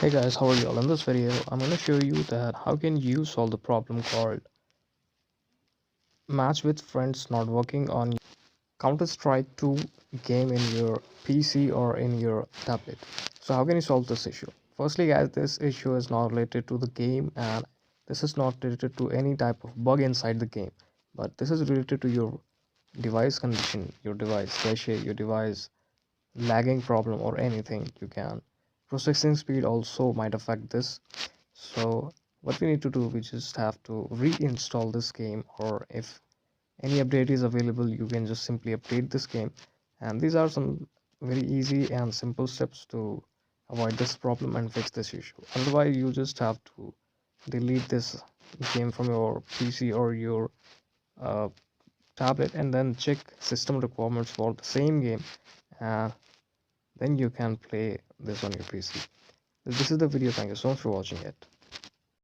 Hey guys, how are you all? In this video, I'm going to show you that how can you solve the problem called match with friends not working on Counter-Strike 2 game in your PC or in your tablet. So how can you solve this issue? Firstly guys, this issue is not related to the game and this is not related to any type of bug inside the game, but this is related to your device condition, your device cache, your device lagging problem or anything. You can processing speed also might affect this. So what we need to do, we just have to reinstall this game, or if any update is available you can just simply update this game. And these are some very easy and simple steps to avoid this problem and fix this issue. Otherwise you just have to delete this game from your PC or your uh, tablet and then check system requirements for the same game, and then you can play this on your PC. This is the video. Thank you so much for watching it.